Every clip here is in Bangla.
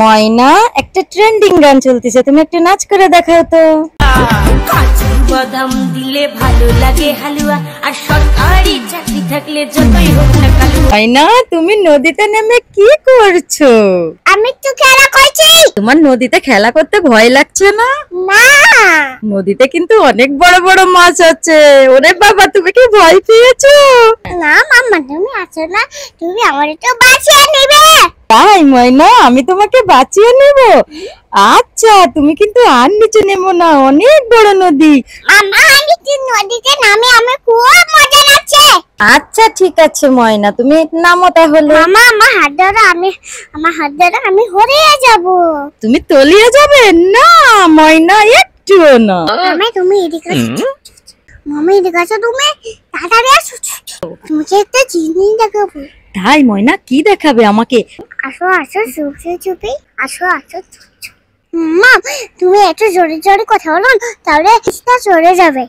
ময়না, একটা ট্রেন্ডিং গান চলতেছে, তুমি একটু নাচ করে দেখাও তো। কাজু বাদাম দিলে ভালো লাগে হালুয়া, আর সরকারি চাকরি থাকলে যতই হোক না কালুয়া। ময়না, তুমি নদীতে নেমে কি করছো? আমি তো খেলা করছি। তোমার নদীতে খেলা করতে ভয় লাগছে না? না, নদীতে কিন্তু অনেক বড় বড় মাছ আছে। ওরে বাবা, তুমি কি ভয় পেয়েছো? না মাম্মা, তুমি আছো না, তুমি আমার একটু বাঁচিয়ে নেবে। তাই ময়না, আমি তোমাকে বাঁচিয়ে নেব। আচ্ছা, তুমি কিন্তু আর নিচে নেমো না, অনেক বড় নদী। মাম্মা, আমি কি নদীতে নামে আমার খুব মজা লাগছে। আচ্ছা ঠিক আছে ময়না, তুমি নামো তাহলে। মামা, আমার হাত ধরে আমি হরিয়ে যাব। তুমি তলিয়ে যাবে না ময়না, একটুও না। মামা, তুমি এদিকে আসো। মামা, এদিকে আসো, তুমি তাড়াতাড়ি আসো। তোমাকে একটা জিনিস দেখাবো। তাই ময়না, কি দেখাবে আমাকে? আসো আসো, চুপি চুপি আসো আসো। মা, তুমি একটু জোরে জোরে কথা বলো, তাহলে এটা চলে যাবে।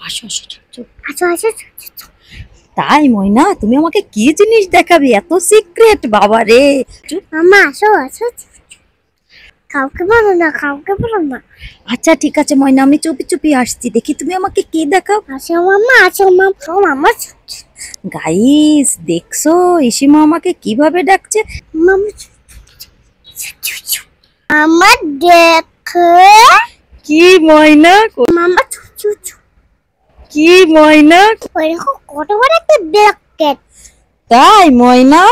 আসো আসো, চুপ চুপ। আসো আসো। তাই ময়না, তুমি আমাকে কি জিনিস দেখাবে? এত সিক্রেট, বাবা রে। চুপ। মামা, আসো আসো। কাউকে বলো না, কাউকে বলো না। আচ্ছা ঠিক আছে ময়না, আমি চুপি চুপি আসছি, দেখি তুমি আমাকে কি দেখাও। আসো মাম্মা, আসো মাম্মা। মাম্মা, গাইস দেখছো ইসিমা আমাকে কিভাবে ডাকছে? মাম্মা, আমার দেখো। কি ময়না? মাম্মা, কি ময়না? ওই দেখো কত বড় একটা ব্ল্যাকেট। তাই ময়না,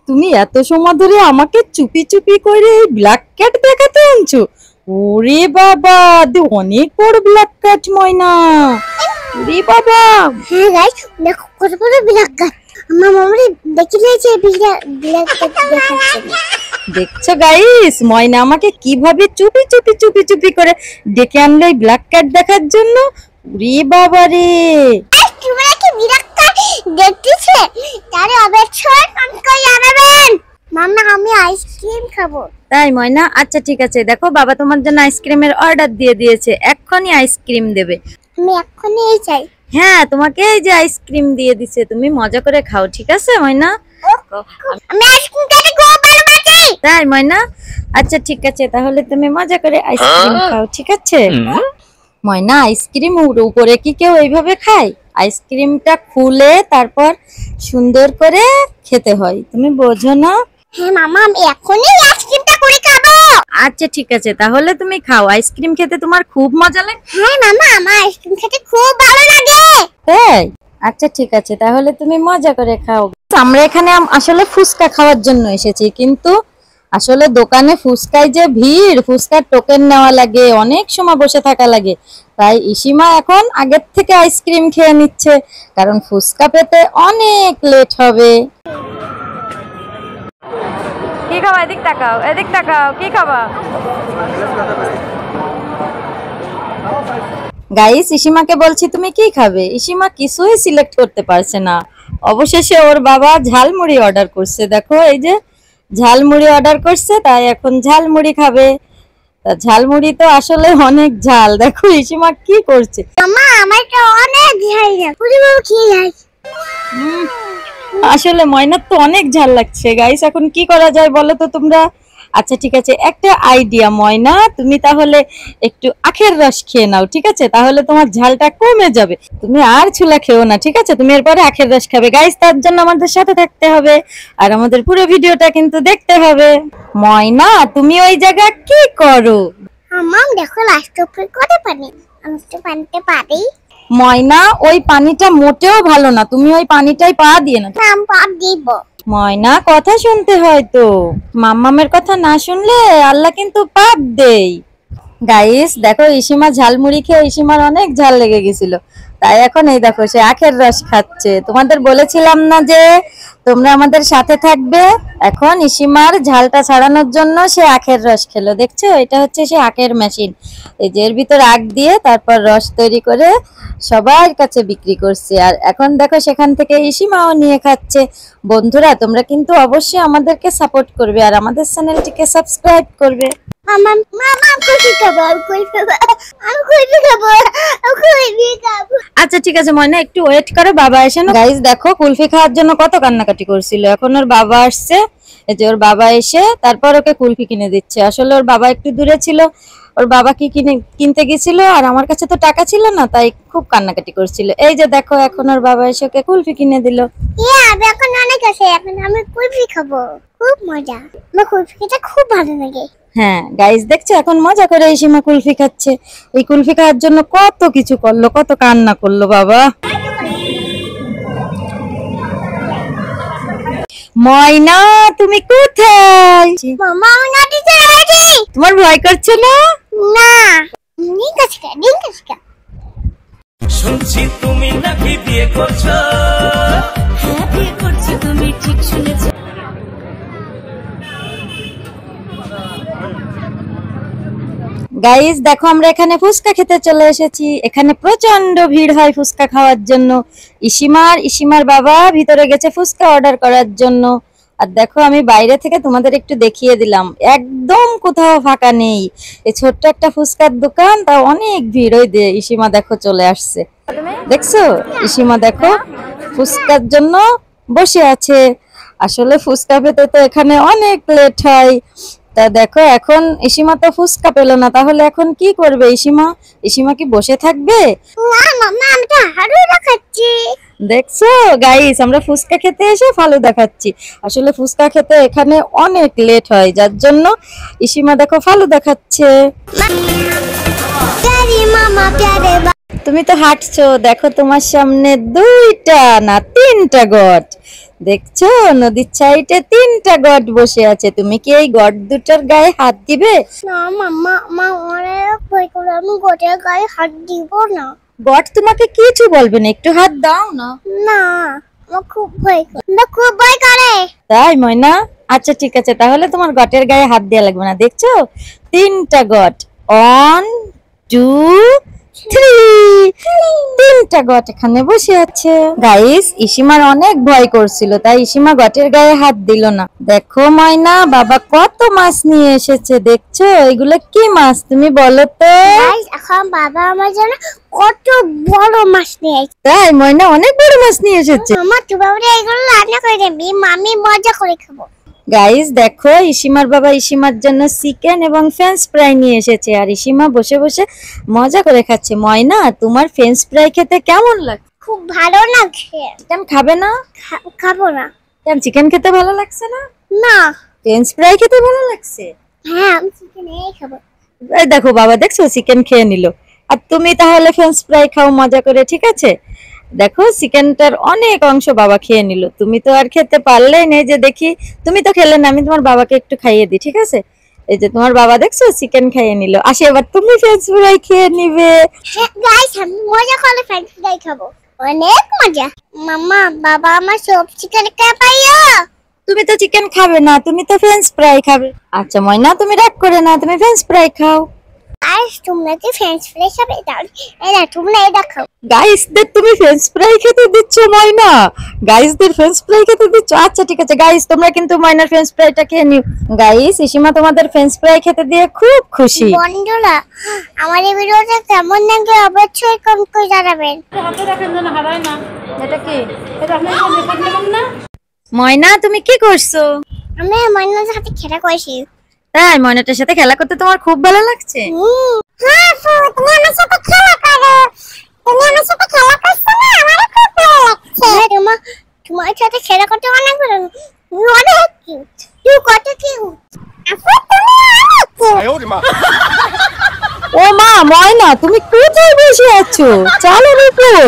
তুমি এত সময় ধরে আমাকে চুপি চুপি করে এই ব্ল্যাক ক্যাট দেখাতে আনছো? ওরে বাবা, অনেক বড় ব্ল্যাক ক্যাট ময়না। ওরে বাবা। হ্যাঁ গাইস, দেখো কত বড় ব্ল্যাকেট। আমার মামারে দেখে নিয়েছে ব্ল্যাকেট দেখাচ্ছে। দেখছো গাইস, ময়না আমাকে কিভাবে চুপি চুপি চুপি চুপি করে ডেকে আনলো এই ব্ল্যাক ক্যাট দেখার জন্য। ওরে বাবা রে। তোমরা কি ব্ল্যাকেট দেখতেছে? তারে অবশ্যই কমেন্ট করে জানাবেন। মাম্মা, আমি আইসক্রিম খাবো। তাই ময়না, আচ্ছা ঠিক আছে, দেখো বাবা তোমার জন্য আইসক্রিমের অর্ডার দিয়ে দিয়েছে, এক্ষুনি আইসক্রিম দেবে। আমি এক্ষুনি এই চাই। হ্যাঁ, তোমাকে এই যে আইসক্রিম দিয়ে দিছে, তুমি মজা করে খাও, ঠিক আছে ময়না? আমি আইসক্রিম খেতে খুব ভালোবাসি। তাই ময়না, আচ্ছা ঠিক আছে, তাহলে তুমি মজা করে আইসক্রিম খাও, ঠিক আছে? ময়না, আইসক্রিম উপরে কি কেউ এইভাবে খায়? আইসক্রিমটা খুলে তারপর সুন্দর করে খেতে হয়, তুমি বোঝো না? হ্যাঁ মামা, আমি এক্ষুনি আইসক্রিমটা করে খাবো। আচ্ছা ঠিক আছে, তাহলে তুমি খাও। আইসক্রিম খেতে তোমার খুব মজা লাগে? হ্যাঁ মামা, আমার আইসক্রিম খেতে খুব ভালো লাগে। তাই? আচ্ছা ঠিক আছে, তাহলে তুমি মজা করে খাও। আমরা এখানে আসলে ফুচকা খাওয়ার জন্য এসেছি, কিন্তু আসলে দোকানে ফুচকায় যে ভিড়, ফুচকার টোকেন নেওয়া লাগে, অনেক সময় বসে থাকা লাগে। তাই ইসিমা এখন আগের থেকে আইসক্রিম খেয়ে নিচ্ছে, কারণ ফুচকা পেতে অনেক লেট হবে। কি খাবা? এদিক তাকাও, এদিক তাকাও, কি খাবা? গাইস, ইসিমাকে বলছি তুমি কি খাবে, ইসিমা কিছুই সিলেক্ট করতে পারছে না। অবশেষে ওর বাবা ঝালমুড়ি অর্ডার করছে, দেখো এই যে ঝালমুড়ি অর্ডার করছে, তাই এখন ঝালমুড়ি খাবে। তা ঝালমুড়ি তো আসলে অনেক ঝাল, দেখো ইসিমা কি করছে। মামা, আমার তো অনেক ঝাল লাগে। পুরি বাবু কি যায়? আসলে ময়নার তো অনেক ঝাল লাগছে। গাইস, এখন কি করা যায় বলো তো তোমরা? আচ্ছা ঠিক আছে, একটা আইডিয়া ময়না, তুমি তাহলে একটু আখের রস খেয়ে নাও, ঠিক আছে? তাহলে তোমার ঝালটা কমে যাবে। তুমি আর ছোলা খেও না, ঠিক আছে? তুমি এরপরে আখের রস খাবে। গাইস, তার জন্য আমাদের সাথে থাকতে হবে আর আমাদের পুরো ভিডিওটা কিন্তু দেখতে হবে। ময়না, তুমি ওই জায়গা কি করো? মামা, দেখো লাস্ট উপরে কত পানি। আমি তো পানিতে পারি। ময়না, ওই পানিটা মোটেও ভালো না, তুমি ওই পানিটাই পা দিয়ে না। আমি পাপ দিব। ময়না, কথা শুনতে হয় তো, মাম্মামের কথা না শুনলে আল্লাহ কিন্তু পাপ দেয়। গাইস দেখো, ইসিমা ঝালমুড়ি খেয়ে ইসিমার অনেক ঝাল লেগে গেছিল, তাই এখন এই দেখো সে আখের রস খাচ্ছে। তোমাদের বলেছিলাম না যে তোমরা আমাদের সাথে থাকবে? এখন ইসিমার ঝালটা ছাড়ানোর জন্য সে আখের রস খেলো। দেখছো, এটা হচ্ছে সে আখের মেশিন, এই যে এর ভিতর আখ দিয়ে তারপর রস তৈরি করে সবার কাছে বিক্রি করছে। আর এখন দেখো সেখান থেকে ইসিমাও নিয়ে খাচ্ছে। বন্ধুরা, তোমরা কিন্তু অবশ্যই আমাদেরকে সাপোর্ট করবে আর আমাদের চ্যানেলটিকে সাবস্ক্রাইব করবে। মামা মামা কুলফি খাবো, কুলফি খাবো। আচ্ছা ঠিক আছে ময়না, একটু ওয়েট করো, বাবা এসে না। গাইস দেখো কুলফি খাওয়ার জন্য কত কান্নাকাটি করছিল, এখন ওর বাবা আসছে। এই যে ওর বাবা এসে তারপর ওকে কুলফি কিনে দিচ্ছে। আসলে ওর বাবা একটু দূরে ছিল, ওর বাবা কি কিনতে গেছিল, আর আমার কাছে তো টাকা ছিল না, তাই খুব কান্নাকাটি করছিল। এই যে দেখো এখন ওর বাবা এসে ওকে কুলফি কিনে দিল। আমি এখন অনেক আছে, এখন আমি কুলফি খাবো, খুব মজা। আমার কুলফি খেতে খুব ভালো লাগে। হ্যাঁ গাইস দেখছো এখন মজা করে এই সীমা কুলফি খাচ্ছে। এই কুলফি খাওয়ার জন্য কত কিছু করলো, কত কান্না করলো বাবা। ময়না তুমি কোথায়? মামা নাটি চলে গেছে। তোমার ভয় করছে না? না ঠিক আছে, ঠিক আছে। শুনছি তুমি নাকি বিয়ে করছো। হ্যাঁ বিয়ে করছি, তুমি ঠিক শুনেছো। গাইস দেখো আমরা এখানে ফুচকা খেতে চলে এসেছি। এখানে প্রচন্ড ভিড় হয় ফুচকা খাওয়ার জন্য। ইসিমার বাবা ভিতরে গেছে ফুচকা অর্ডার করার জন্য। আর দেখো আমি বাইরে থেকে তোমাদের একটু দেখিয়ে দিলাম, একদম কোথাও ফাঁকা নেই। এই ছোট্ট একটা ফুচকার দোকান, তা অনেক ভিড়। ওই দে ইসিমা দেখো চলে আসছে, দেখছো? ইসিমা দেখো ফুচকার জন্য বসে আছে। আসলে ফুচকা পেতে তো এখানে অনেক লেট হয়। তা দেখো এখন ইসিমা তো ফুচকা পেলো না, তাহলে এখন কি করবে ইসিমা কি বসে থাকবে? না মামা, আমি তো হালুয়া খাচ্ছি। দেখছো গাইস আমরা ফুচকা খেতে এসে ফালুদা খাচ্ছি। আসলে ফুচকা খেতে এখানে অনেক লেট হয়, যার জন্য ইসিমা দেখো ফালুদা খাচ্ছে। প্যারি মামা প্যারে। তুমি তো হাঁটছো, দেখো তোমার সামনে 2টা না 3টা গট। দেখছো নদীর সাইডে 3টা গট বসে আছে। তুমি কি এই গট দুটার গায়ে হাত দিবে? না মামা, মা অনেক ভয় করে, আমি গোটের গায়ে হাত দিব না। গট তোমাকে কিছু বলবে না, একটু হাত দাও না। না আমার খুব ভয় করে, খুব ভয় করে। তাই ময়না? আচ্ছা ঠিক আছে, তাহলে তোমার গটের গায়ে হাত দেওয়া লাগবে না। দেখছো 3টা গট, 1 2 3, 3টা গট এখানে বসে আছে। গাইস ইসিমার অনেক ভয় করছিল, তাই ইসিমা গটের গায়ে হাত দিল না। দেখো ময়না বাবা কত মাছ নিয়ে এসেছে, দেখছো? এগুলো কি মাছ তুমি বলো তো? গাইস এখন বাবা আমার জন্য কত বড় মাছ নিয়ে এসেছে। তাই ময়না অনেক বড় মাছ নিয়ে এসেছে। মামা তুমি আমাকে এগুলো রান্না করে দেবে, আমি মজা করে খাবো। গাইস দেখো ইসিমার বাবা ইসিমার জন্য চিকেন এবং ফ্রেঞ্চ ফ্রাই নিয়ে এসেছে, আর ইসিমা বসে বসে মজা করে খাচ্ছে। ময়না তোমার ফ্রেঞ্চ ফ্রাই খেতে কেমন লাগে? খুব ভালো লাগছে। চিকেন খাবে না? খাবো না। কেন চিকেন খেতে ভালো লাগছে না? না। ফ্রেঞ্চ ফ্রাই খেতে ভালো লাগছে। হ্যাঁ আমি চিকেন এই খাবো। এই দেখো বাবা দেখছো চিকেন খেয়ে নিল, আর তুমি তাহলে ফ্রেঞ্চ ফ্রাই খাও মজা করে, ঠিক আছে? দেখো চিকেনটার অনেক অংশ বাবা খেয়ে নিল, তুমি তো আর খেতে পারলে না। যে দেখি তুমি তো খেলে না, আমি তোমার বাবাকে একটু খাইয়ে দিই, ঠিক আছে? এই যে তোমার বাবা দেখছো চিকেন খাইয়ে নিল, আসে এবার তুমি ফ্রেঞ্চ ফ্রাই খেয়ে নিবে। গাইস আমি মজা করে ফ্রেঞ্চ ফ্রাই খাবো, অনেক মজা। মামা বাবা আমার সব চিকেন কে পাইও। তুমি তো চিকেন খাবে না, তুমি তো ফ্রেঞ্চ ফ্রাই খাবে। আচ্ছা ময়না তুমি রাগ করে না, তুমি ফ্রেঞ্চ ফ্রাই খাও। গাইস তোমরা কি ফ্রেঞ্চ ফ্রাই খাবে? তাহলে এই তোমরা এটা খাও। গাইসদের তুমি ফ্রেঞ্চ ফ্রাই খেতে দিচ্ছ ময়না? গাইসদের ফ্রেঞ্চ ফ্রাই খেতে দিচ্ছ? আচ্ছা ঠিক আছে গাইস তোমরা কিন্তু ময়নার ফ্রেঞ্চ ফ্রাইটা খেয়ে নিও। গাইস ইসিমা তোমাদের ফ্রেঞ্চ ফ্রাই খেতে দিয়ে খুব খুশি। বন্ধুরা আমার এই ভিডিওটা কেমন লাগলো অবশ্যই কমেন্ট করে জানাবেন। এটা কি? ময়না তুমি কি করছো? আমি ময়নার সাথে খেলা করছি। তাই ময়নাটার সাথে খেলা করতে তোমার খুব ভালো লাগছে? হ্যাঁ তুমি আমার সাথে খেলা করো, তুমি আমার সাথে খেলা করছো না, আমারও খুব ভালো লাগছে। তোমার সাথে খেলা করতে অনেক ভালো লাগে, অনেক কিউট, তুই কত কিউট। আপু তুমি অনেক কিউট। ও মা ময়না তুমি কোথায় বসে আছো? চালের উপর?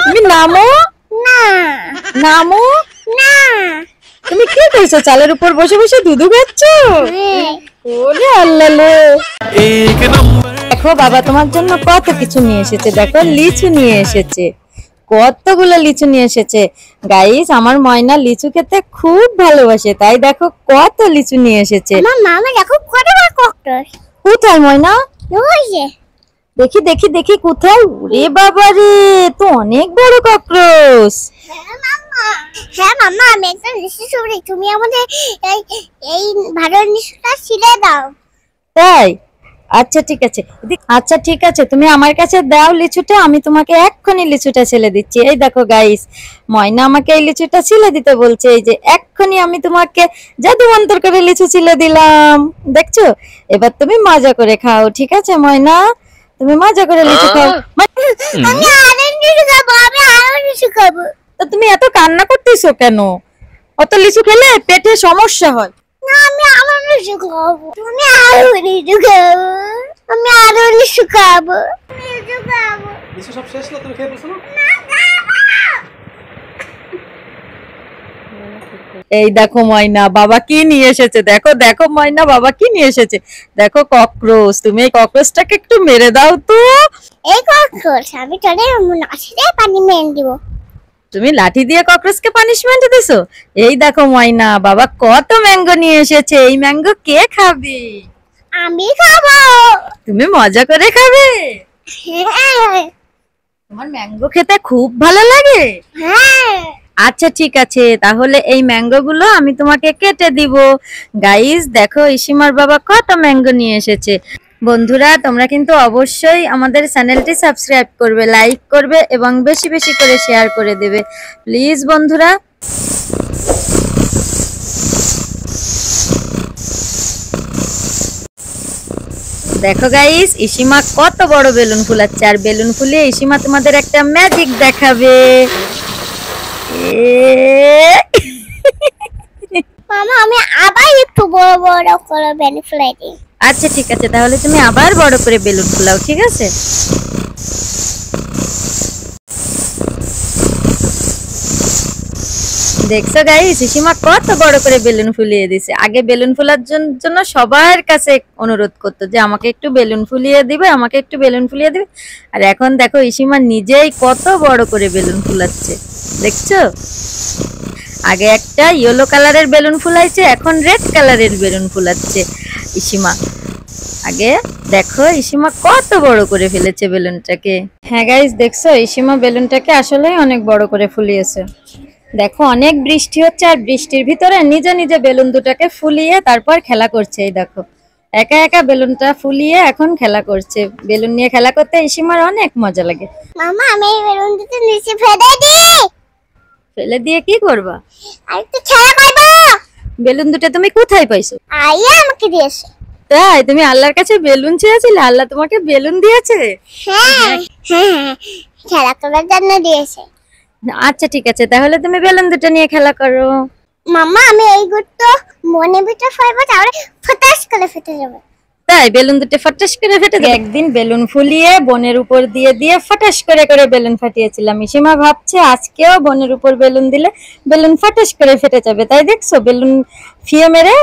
তুমি নামো না নামো। না তুমি কি করছো? চালের উপর বসে বসে দুধু খাচ্ছো? ওরে আল্লাহ লে। দেখো বাবা তোমার জন্য কত কিছু নিয়ে এসেছে, দেখো লিচু নিয়ে এসেছে, কতগুলো লিচু নিয়ে এসেছে। গাইস আমার ময়না লিচু খেতে খুব ভালোবাসে, তাই দেখো কত লিচু নিয়ে এসেছে। আমার মামা দেখো কত বড় ককরোচ। কোথায় ময়না? ওই যে দেখি দেখি দেখি কোথায়? ওরে বাবা রে, তো অনেক বড় ককরোচ। হ্যাঁ মামা আমি একটা নিশ্চয় শুনি, তুমি আমাদের এই এই ভালো নিশ্চয়টা ছিলে দাও। তাই? আচ্ছা ঠিক আছে, আচ্ছা ঠিক আছে, তুমি আমার কাছে দাও লিচুটা, আমি তোমাকে এক্ষুনি লিচুটা ছেলে দিচ্ছি। এই দেখো গাইস, ময়না আমাকে এই লিচুটা ছিলে দিতে বলছে। এই যে এক্ষুনি আমি তোমাকে জাদু মন্তর করে লিচু ছিলে দিলাম, দেখছো? এবার তুমি মজা করে খাও, ঠিক আছে ময়না? তুমি মজা করে লিচু খাও। আমি আরো লিচু খাবো, আমি আরো লিচু খাবো। তো তুমি এত কান্না করতেছো কেন? অত লিচু খেলে পেটে সমস্যা হয়। না, আমি আরো লিচু খাবো। তুমি আরো লিচু খাবো, আমি আরো লিচু খাবো, লিচু খাবো। লিচু সব শেষ না? তুমি খেয়ে বলছো না? এই দেখো ময়না বাবা কি নিয়ে এসেছে, দেখো দেখো ময়না বাবা কি নিয়ে এসেছে, দেখো ককরোচ। তুমি এই ককরোচটাকে একটু মেরে দাও তো। এই ককরোচ আমি তোরে নাচিয়ে পানি মেরে দিব। তুমি লাঠি দিয়ে ককরোচকে পানিশমেন্ট দিছো? এই দেখো ময়না বাবা কত ম্যাঙ্গো নিয়ে এসেছে, এই ম্যাঙ্গো কে খাবে? আমি খাবো। তুমি মজা করে খাবে? হ্যাঁ তোমার ম্যাঙ্গো খেতে খুব ভালো লাগে? হ্যাঁ। আচ্ছা ঠিক আছে, তাহলে এই ম্যাঙ্গো গুলো আমি তোমাকে কেটে দিব। গাইস দেখো ইসিমার বাবা কত ম্যাঙ্গো নিয়ে এসেছে। বন্ধুরা তোমরা কিন্তু অবশ্যই আমাদের চ্যানেলটি সাবস্ক্রাইব করবে, লাইক করবে এবং বেশি বেশি করে শেয়ার করে দেবে প্লিজ বন্ধুরা। দেখো গাইস ইসিমা কত বড় বেলুন ফুলাচ্ছে, আর বেলুন ফুলিয়ে ইসিমা তোমাদের একটা ম্যাজিক দেখাবে। মামা আমি আবার একটু বড় বড় করে বেলুন ফুলাই দিই। আচ্ছা ঠিক আছে, তাহলে তুমি আবার বড় করে বেলুন ফুলাও, ঠিক আছে? দেখছো গাইস ইসিমা কত বড় করে বেলুন ফুলিয়ে দিছে। আগে বেলুন ফুলার জন্য সবার কাছে অনুরোধ করতো যে আমাকে একটু বেলুন ফুলিয়ে দিবে, আমাকে একটু বেলুন ফুলিয়ে দিবে, আর এখন দেখো ইসিমা নিজেই কত বড় করে বেলুন ফুলাচ্ছে, দেখছো? আগে একটা ইয়েলো কালারের বেলুন ফুলাইছে, এখন রেড কালারের বেলুন ফুলাচ্ছে ইসিমা। আগে দেখো ইসিমা কত বড় করে ফেলেছে বেলুনটাকে। হ্যাঁ গাইস দেখছো ইসিমা বেলুনটাকে আসলেই অনেক বড় করে ফুলিয়েছে। দেখো অনেক বৃষ্টি হচ্ছে, আর বৃষ্টির ভিতরে নিজে নিজে বেলুন দুটাকে ফুলিয়ে তারপর খেলা করছে। এই দেখো একা একা বেলুনটা ফুলিয়ে এখন খেলা করছে। বেলুন নিয়ে খেলা করতে ইসিমার অনেক মজা লাগে। মামা আমি এই বেলুন দুটো নিচে ফেলে দিই। ফেলে দিয়ে কি করবা? আর একটু খেলা করবো। বেলুন দুটো তুমি কোথায় পাইছো? আইয়া আমাকে দিয়েছে। তাই? তুমি আল্লাহর কাছে বেলুন চেয়েছিলে, আল্লাহ তোমাকে বেলুন দিয়েছে? হ্যাঁ হ্যাঁ, খেলা করার জন্য দিয়েছে। আচ্ছা ঠিক আছে, তাহলে তুমি বেলুন দুটো নিয়ে খেলা করো। মামা আমি এই গুড়টো মনে ভিতর ফেলবো, তাহলে ফটাস করে ফেটে যাবে। তাই? বেলুন দুটো ফটাস করে ফেটে যাবে? একদিন বেলুন ফুলিয়ে বনের উপর দিয়ে দিয়ে ফটাস করে করে বেলুন ফাটিয়েছিলাম। ইসিমা ভাবছে আজকেও বনের উপর বেলুন দিলে বেলুন ফটাস করে ফেটে যাবে, তাই দেখছো বেলুন ফিয়ে মেরে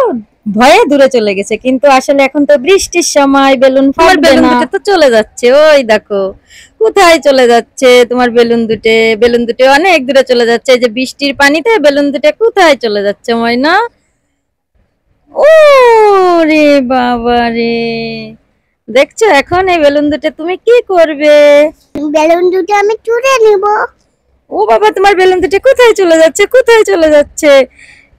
ভয়ে দূরে চলে গেছে। কিন্তু আসলে এখন তো বৃষ্টির সময় বেলুন ফাটবে না। বেলুন দুটো তো চলে যাচ্ছে, ওই দেখো কোথায় চলে যাচ্ছে তোমার বেলুন দুটো। বেলুন দুটো অনেক দূরে চলে যাচ্ছে, এই যে বৃষ্টির পানিতে বেলুন দুটো কোথায় চলে যাচ্ছে ময়না? ও রে বাবা রে, দেখছো এখন এই বেলুন দুটো তুমি কি করবে? বেলুন দুটো আমি তুলে নিব। ও বাবা তোমার বেলুন দুটো কোথায় চলে যাচ্ছে, কোথায় চলে যাচ্ছে?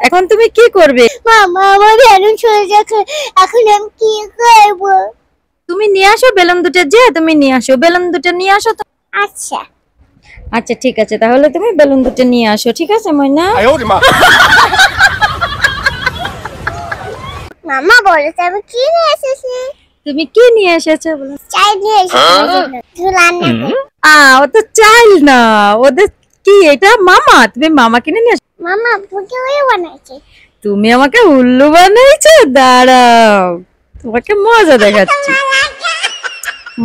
এখন তুমি কি করবে? মামা আমার বেলুন চলে যাচ্ছে, এখন আমি কি করব? তুমি নিয়ে আসো বেলুন দুটো, যে তুমি নিয়ে আসো বেলুন দুটো নিয়ে আসো তো। আচ্ছা আচ্ছা ঠিক আছে, তাহলে তুমি বেলুন দুটো নিয়ে আসো, ঠিক আছে ময়না? মামা বলেছে আমি কি নিয়ে এসেছি। তুমি কি নিয়ে এসেছো বলো? চাই নিয়ে এসেছি। তুই রান্না কর। ও তো চাইল না, ওদের কি এটা মামা? তুমি মামা কিনে নিয়ে আসো। মামা তোকে ওই বানাইছে। তুমি আমাকে উল্লু বানাইছো, দাঁড়াও তোমাকে মজা দেখাচ্ছি।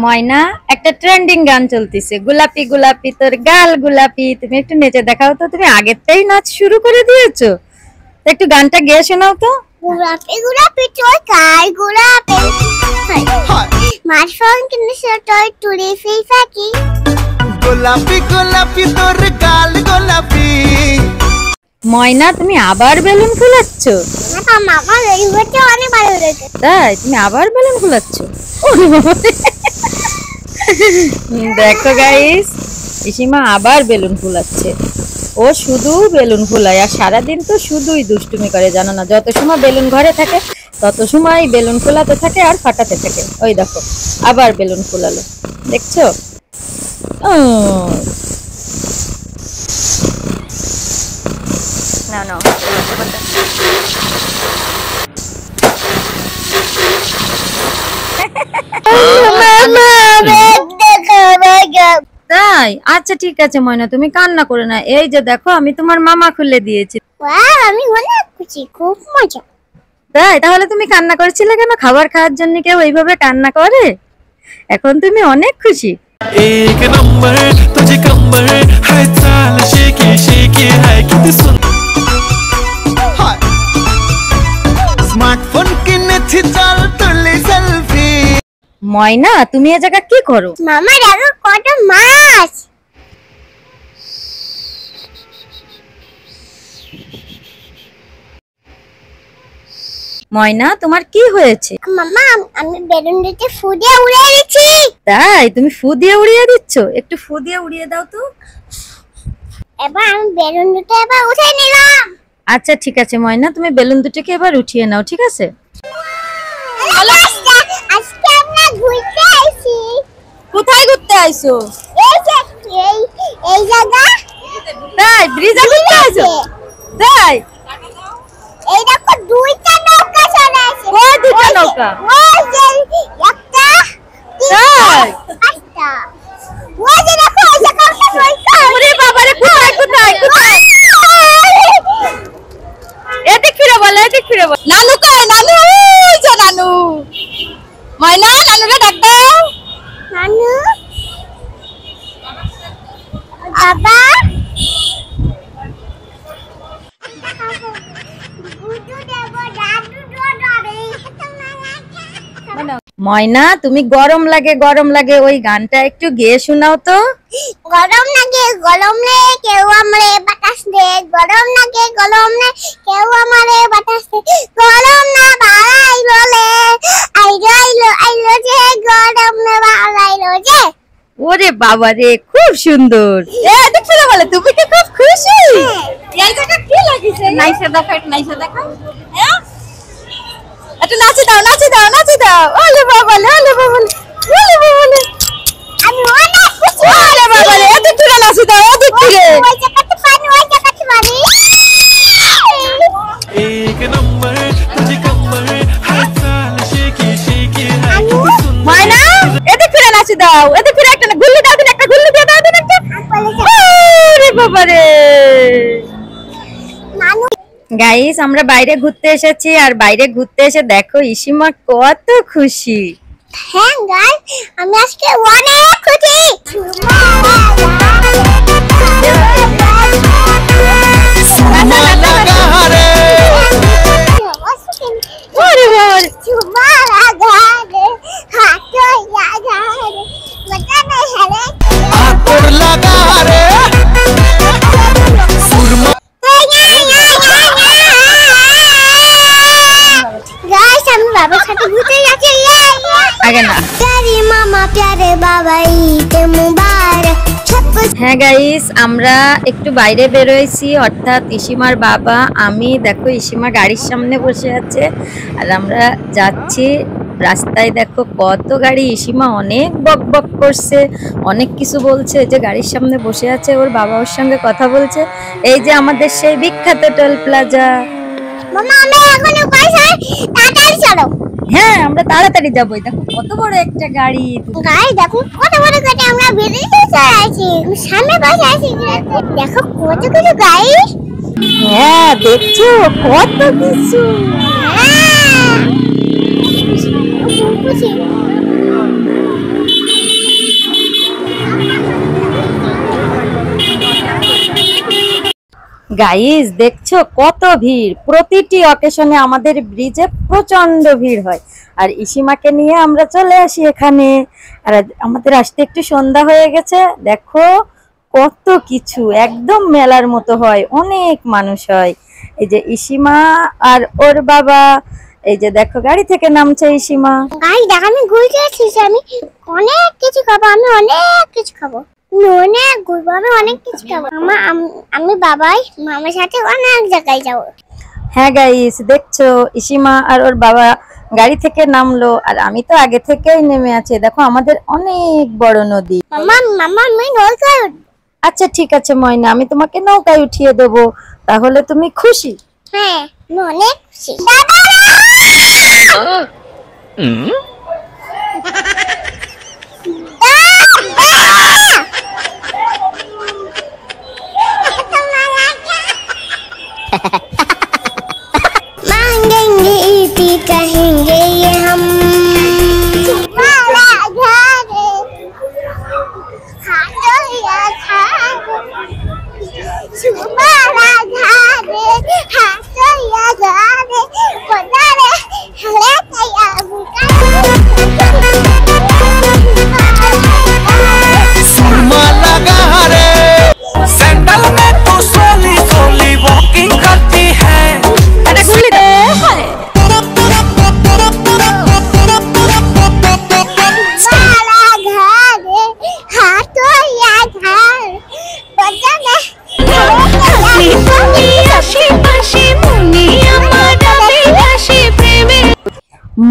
ময়না একটা ট্রেন্ডিং গান চলতেছে, গোলাপি গোলাপি তোর গাল গোলাপি, তুমি একটু নেচে দেখাও তো। তুমি আগেরটাই নাচ শুরু করে দিয়েছো, একটু গানটা গেয়ে শোনাও তো। গোলাপি গোলাপি তোর গাল গোলাপি, মাছ ফোন কিনেছে তোর টুরি ফিল ফাঁকি। গোলাপি গোলাপি তোর গাল গোলাপি। ময়না তুমি আবার বেলুন ফুলাচ্ছ? মামা এই হচ্ছে অনেক ভালো লেগেছে। তাই? তুমি আবার বেলুন ফুলাচ্ছ? দেখো গাইস ইসিমা আবার বেলুন ফুলাচ্ছে। ও শুধু বেলুন ফুলায়, আর সারাদিন তো শুধুই দুষ্টুমি করে, জানো না? যত সময় বেলুন ঘরে থাকে তত সময় বেলুন ফোলাতে থাকে আর ফাটাতে থাকে। ওই দেখো আবার বেলুন ফোলালো, দেখছো? না না তাই? আচ্ছা ঠিক আছে ময়না, তুমি কান্না করো না। এই যে দেখো আমি তোমার মামা খুলে দিয়েছি। ওয়াও, আমি অনেক খুশি, খুব মজা। তাই? তাহলে তুমি কান্না করেছিলে কেন? খাবার খাওয়ার জন্য কেউ এইভাবে কান্না করে? এখন তুমি অনেক খুশি। एक नंबर तुझे कंबर हाय चाल शेकी शेकी हाय किती सुंदर স্মার্টফোন কিনেছি চল তুলি সেলফি। ময়না তুমি এ জায়গা কি করো? মামা দেখো কত মাছ। ময়না তোমার কি হয়েছে? মামা আমি বেলুন দিতে ফু দিয়ে উড়িয়ে দিচ্ছি। তাই? তুমি ফু দিয়ে উড়িয়ে দিচ্ছ? একটু ফু দিয়ে উড়িয়ে দাও তো। এবার আমি বেলুন দুটো এবার উঠে নিলাম। আচ্ছা ঠিক আছে ময়না, তুমি বেলুন দুটোকে এবার উঠিয়ে নাও, ঠিক আছে? আজকে আমরা ঘুরতে আইছি। কোথায় ঘুরতে আইছো? এই যে এই জায়গা। তাই? ব্রিজে ঘুরতে আইছো? তাই? এই দেখো দুইটা নৌকা চলে আসে। ওই দুটো নৌকা? ওই যে একটা তাই? পাঁচটা। ওই যে দেখো ওই যে একটা নৌকা। ওরে বাবা রে, কোথায় কোথায় কোথায়? এদিক ফিরে বলো, এদিক ফিরে বলো। নানু কই? নানু ওই যে নানু। ময়না নানুরে ডাক দাও। নানু বাবা বুদু দেব দাদু ডরে। ময়না তুমি গরম লাগে ওই গানটা একটু গেয়ে শোনাও তো। গরম লাগে কেউ আমারে বাতাস দে। গরম লাগে কেউ আমারে বাতাস দে। গরম না বাড়াইলো লে আইলো যে গরম না বাড়াইলো যে। ওরে বাবা রে, খুব সুন্দর। এদিক ফিরে বলে, তুমি কি খুব খুশি? এই জায়গা কি লাগিছে? নাইসা দেখো, একটু নাইসা দেখো। হ্যাঁ একটু নাচি দাও নাচি দাও নাচি দাও। ওলে বাবা লে, ওলে বাবা লে, ওলে বাবা লে। আমি অনেক খুশি। ওলে বাবা রে, এদিক ফিরে নাচি দাও, এদিক ফিরে। ওই জায়গাতে পানি एक नंबर तुझे कंबर हाय चाल शेकी शेकी हाय किती सुंदर ময়না এদিক ফিরে নাচি দাও, এদিক ফিরে একটা গুল্লি দাও দিন, একটা গুল্লি দিয়ে দাও দিন একটা। ওরে বাবা রে। নানু গাইস আমরা বাইরে ঘুরতে এসেছি, আর বাইরে ঘুরতে এসে দেখো ইসিমা কত খুশি। হ্যাঁ গাইস, আমি আজকে অনেক খুশি। সুরমা লাগা রে ওরে বাবা রে। আতর লাগা রে সুরমা গাইস আমি বাবার সাথে ঘুরতে যাচ্ছি। আগে না। প্যারে মামা প্যারে বাবা ঈদ মুবারক। হ্যাঁ গাইস আমরা একটু বাইরে বেরোয়েছি, অর্থাৎ ইসিমার বাবা আমি। দেখো ইসিমা গাড়ির সামনে বসে আছে আর আমরা যাচ্ছি। রাস্তায় দেখো কত গাড়ি। ইসিমা অনেক বক বক করছে, অনেক কিছু বলছে। যে গাড়ির সামনে বসে আছে ওর বাবা ওর সঙ্গে কথা বলছে। এই যে আমাদের সেই বিখ্যাত টোল প্লাজা। মামা আমি এখন বাসায়, তাড়াতাড়ি চলো। হ্যাঁ আমরা তাড়াতাড়ি যাবো। দেখো কত বড় একটা গাড়ি। গাইস দেখো কত বড় গাড়ি, আমরা বেরিয়ে চলে আসি। সামনে বসে আছি, দেখো কত কিছু গাইস। হ্যাঁ দেখছো কত কিছু। গাইস দেখছো কত ভিড়। প্রতিটি অকেশনে আমাদের ব্রিজে প্রচন্ড ভিড় হয়। আর ইসিমাকে নিয়ে আমরা চলে আসি এখানে। আর আমাদের আসতে একটু সন্ধ্যা হয়ে গেছে। দেখো কত কিছু, একদম মেলার মতো হয়, অনেক মানুষ হয়। এই যে ইসিমা আর ওর বাবা, এই যে দেখো গাড়ি থেকে নামছে ইসিমা। গাইস দেখ আমি ঘুরতে আসছি, আমি অনেক কিছু খাবো। আমি অনেক কিছু খাবো, অনেক ঘুরবো, আমি অনেক কিছু খাবো। আমি বাবাই মামার সাথে অনেক জায়গায় যাবো। হ্যাঁ গাইস, দেখছো ইসিমা আর ওর বাবা গাড়ি থেকে নামলো আর আমি তো আগে থেকেই নেমে আছি। দেখো আমাদের অনেক বড় নদী। মামা মামা আমি নৌকায় উঠবো। আচ্ছা ঠিক আছে ময়না, আমি তোমাকে নৌকায় উঠিয়ে দেবো, তাহলে তুমি খুশি? হ্যাঁ আমি অনেক খুশি। मांगेंगे पी कहेंगे ये हम सुरमा लगा रे सैंडल में तू सोली सोली वॉकिंग करती है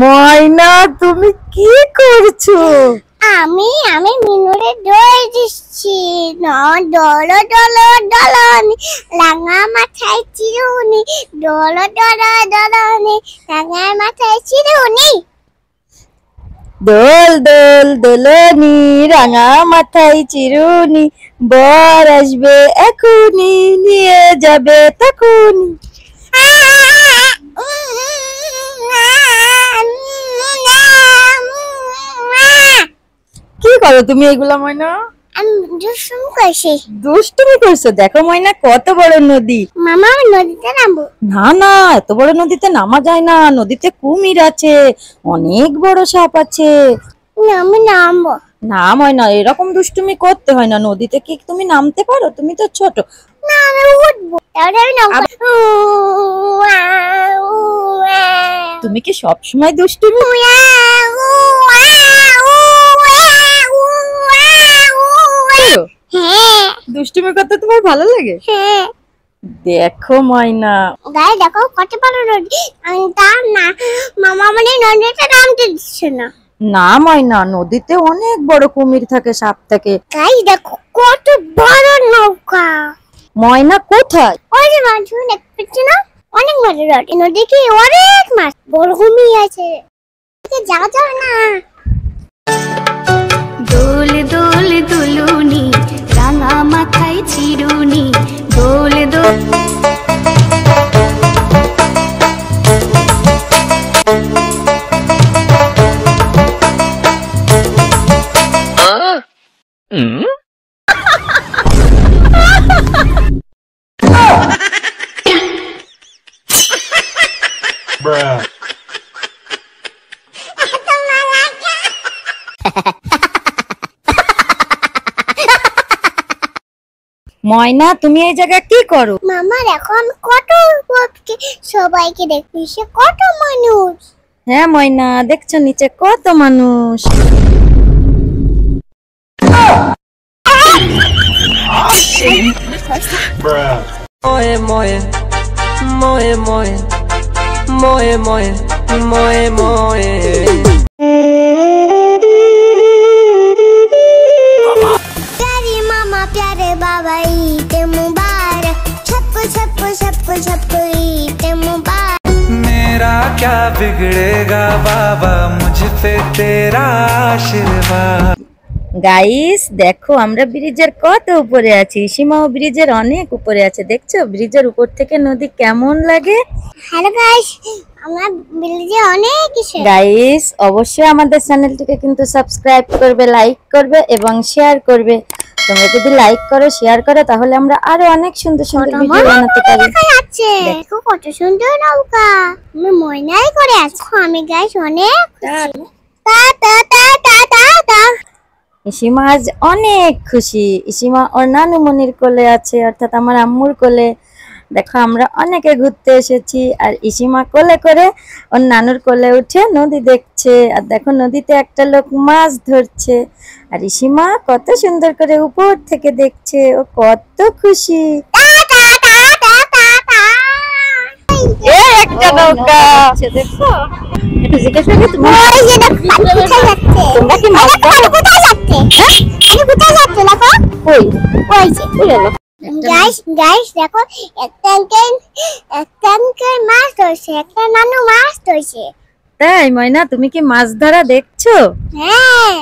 ময়না তুমি কি করছো? আমি মিনুরে দই দিচ্ছি ডলো ডলো ডলনি রাঙা মাথায় চিরুনি ডলো ডলো ডলনি রাঙা মাথায় চিরুনি। দোল দোল দোলনি রাঙা মাথায় চিরুনি, বর আসবে এখুনি নিয়ে যাবে তখুনি। কি করো তুমি এগুলা ময়না? আমি দুষ্টুমি করছি। দুষ্টুমি করছো? দেখো ময়না কত বড় নদী। মামা আমি নদীতে নামবো। না না, এত বড় নদীতে নামা যায় না, নদীতে কুমির আছে, অনেক বড় সাপ আছে। আমি নামবো না ময়না, এরকম দুষ্টুমি করতে হয় না। নদীতে কি তুমি নামতে পারো? তুমি তো ছোট। না আমি উঠবো, তাহলে আমি নামবো। তুমি কি সব সময় দুষ্টুমি? করো? হ্যাঁ দুষ্টুমি করতে তোমার ভালো লাগে? হ্যাঁ। দেখো ময়না, গায়ে দেখো কত বড় নদী। আমি তা না মামা মানে নদীতে নামতে দিচ্ছে না। না ময়না, নদীতে অনেক বড় কুমির থাকে, সাপ থাকে। গাই দেখো কত বড় নৌকা। ময়না কোথায়? ওই যে মাছ দেখতে না, অনেক বড় নদী। নদী কি অনেক মাছ, বড় কুমির আছে। যাওয়া যাবে না। দোল দোল দুলুনি রাঙা মাথায় চিরুনি দোল দোল। ময়না তুমি এই জায়গায় কি করো? মামা দেখো আমি কত সবাইকে দেখি, সে কত মানুষ। হ্যাঁ ময়না, দেখছো নিচে কত মানুষ। Moe moe moe moe moe moe moe moe प्यारे मामा प्यारे बाबा ईद मुबारक, छप छप छप छप ईद मुबारक। मेरा क्या बिगड़ेगा बाबा मुझ पे तेरा आशीर्वाद। গাইস দেখো আমরা ব্রিজের কত উপরে আছি, সীমাও ব্রিজের অনেক উপরে আছে। দেখছো ব্রিজের উপর থেকে নদী কেমন লাগে? হ্যালো গাইস, আমরা ব্রিজে অনেক কিছু। গাইস অবশ্যই আমাদের চ্যানেলটিকে কিন্তু সাবস্ক্রাইব করবে, লাইক করবে এবং শেয়ার করবে। তোমরা যদি লাইক করো, শেয়ার করো, তাহলে আমরা আরো অনেক সুন্দর সুন্দর ভিডিও বানাতে পারি। দেখা যাচ্ছে দেখো কত সুন্দর নৌকা। আমি ময়নাই করে আছি। আমি গাইস অনেক খুশি। টা টা টা টা টা টা। ইসিমা আজ অনেক খুশি। ইসিমা ওর নানুমনির কোলে আছে, অর্থাৎ আমার আম্মুর কোলে। দেখো আমরা অনেকে ঘুরতে এসেছি আর ইসিমা কোলে করে ওর নানুর কোলে উঠে নদী দেখছে। আর দেখো নদীতে একটা লোক মাছ ধরছে আর ইসিমা কত সুন্দর করে উপর থেকে দেখছে। ও কত খুশি। টা টা টা টা টা টা। এই একটা নৌকা দেখছো, একটু জিজ্ঞেস করি তুমি ওই যে দেখো পানি কোথায় যাচ্ছে? তোমরা কি মাছ পানি কোথায় যাচ্ছে? পানি কোথায় যাচ্ছে দেখো? কই ওই যে কই গেল? গাইস দেখো একটা আঙ্কেল মাছ ধরছে, একটা নানু মাছ ধরছে। তাই ময়না, তুমি কি মাছ ধরা দেখছো? হ্যাঁ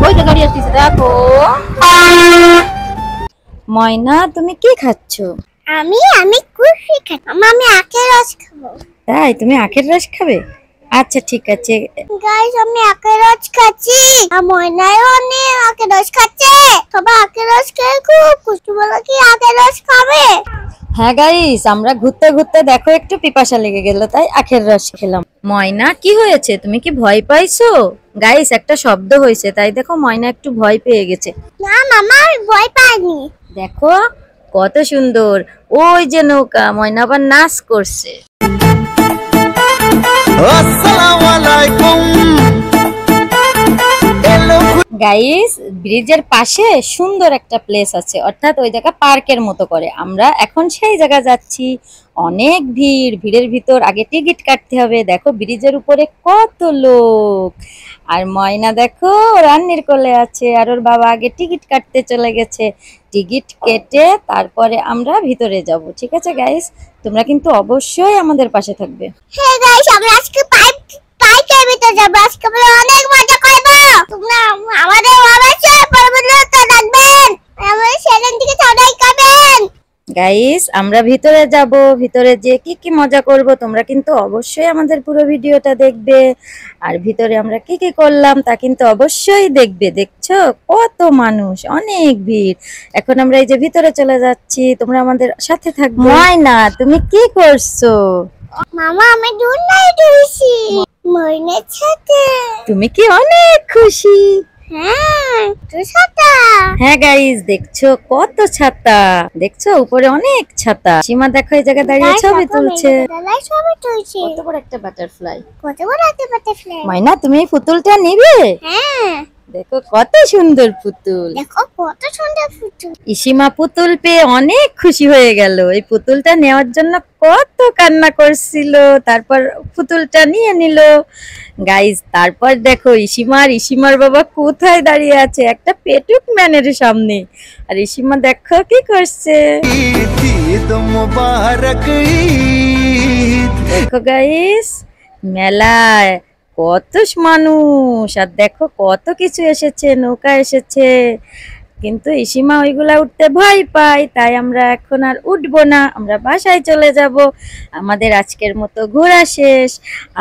ওই যে গাড়ি আসছে দেখো। ময়না তুমি কি খাচ্ছো? আমি কুলফি খাবো। আমি আখের রস খাবো। তাই তুমি আখের রস খাবে? আচ্ছা ঠিক আছে। গাইস আমি আখের রস খাচ্ছি, আর ময়নাও অনেক আখের রস খাচ্ছে। সবাই আখের রস খেয়ে খুব খুশি। বলো কি আখের রস খাবে? হ্যাঁ গাইস, আমরা ঘুরতে ঘুরতে দেখো একটু পিপাসা লেগে গেল, তাই আখের রস খেলাম। ময়না কি হয়েছে, তুমি কি ভয় পাইছো? গাইস একটা শব্দ হয়েছে, তাই দেখো ময়না একটু ভয় পেয়ে গেছে। না মামা আমি ভয় পাইনি। দেখো কত সুন্দর, ওই যে নৌকা, ময়না আবার নাচ করছে। আসসালামু আলাইকুম। গাইস ব্রিজের পাশে সুন্দর একটা প্লেস আছে, অর্থাৎ ওই জায়গা পার্কের মতো করে। আমরা এখন সেই জায়গা যাচ্ছি। অনেক ভিড়, ভিড়ের ভিতর আগে টিকিট কাটতে হবে। দেখো ব্রিজের উপরে কত লোক, আর ময়না দেখো রান্নির কোলে আছে, আর ওর বাবা আগে টিকিট কাটতে চলে গেছে। টিকিট কেটে তারপরে আমরা ভিতরে যাব। ঠিক আছে গাইস, তোমরা কিন্তু অবশ্যই আমাদের পাশে থাকবে। হ্যাঁ গাইস আমরা আজকে পার্কের ভিতর যাবো। আজকে আমরা অনেক মজা করবো। তোমরা আমাদের অবশ্যই পরবর্তীতে দেখবেন। আমাদের চ্যানেল থেকে সবাই খাবেন। গাইস আমরা ভিতরে যাব, ভিতরে যে কি কি মজা করব তোমরা কিন্তু অবশ্যই আমাদের পুরো ভিডিওটা দেখবে। আর ভিতরে আমরা কি কি করলাম তা কিন্তু অবশ্যই দেখবে। দেখছো কত মানুষ, অনেক ভিড়। এখন আমরা এই যে ভিতরে চলে যাচ্ছি, তোমরা আমাদের সাথে থাকবে। ময়না তুমি কি করছো? মামা আমি দুলনায় দুলছি ময়নার সাথে। তুমি কি অনেক খুশি? হ্যাঁ তোর সাথে। হ্যাঁ গাইস দেখছো কত ছাতা, দেখছো উপরে অনেক ছাতা। সীমা দেখো এই জায়গায় দাঁড়িয়ে ছবি তুলছে। দাদাই ছবি তুলছে। কত বড় একটা বাটারফ্লাই। কত বড় একটা বাটারফ্লাই। ময়না তুমি এই পুতুলটা নিবে? হ্যাঁ দেখো কত সুন্দর পুতুল। দেখো কত সুন্দর পুতুল। ইসিমা পুতুল পেয়ে অনেক খুশি হয়ে গেল। এই পুতুলটা নেওয়ার জন্য কত কান্না করছিল, তারপর পুতুলটা নিয়ে নিল। গাইজ তারপর দেখো ইসিমার বাবা কোথায় দাঁড়িয়ে আছে, একটা পেটুক ম্যানের সামনে। আর ইসিমা দেখো কি করছে। ঈদ মুবারক ঈদ। দেখো গাইস মেলায় কত মানুষ, আর দেখো কত কিছু এসেছে, নৌকা এসেছে। কিন্তু ইসিমা ওইগুলা উঠতে ভয় পায়, তাই আমরা এখন আর উঠবো না, আমরা বাসায় চলে যাব। আমাদের আজকের মতো ঘোরা শেষ।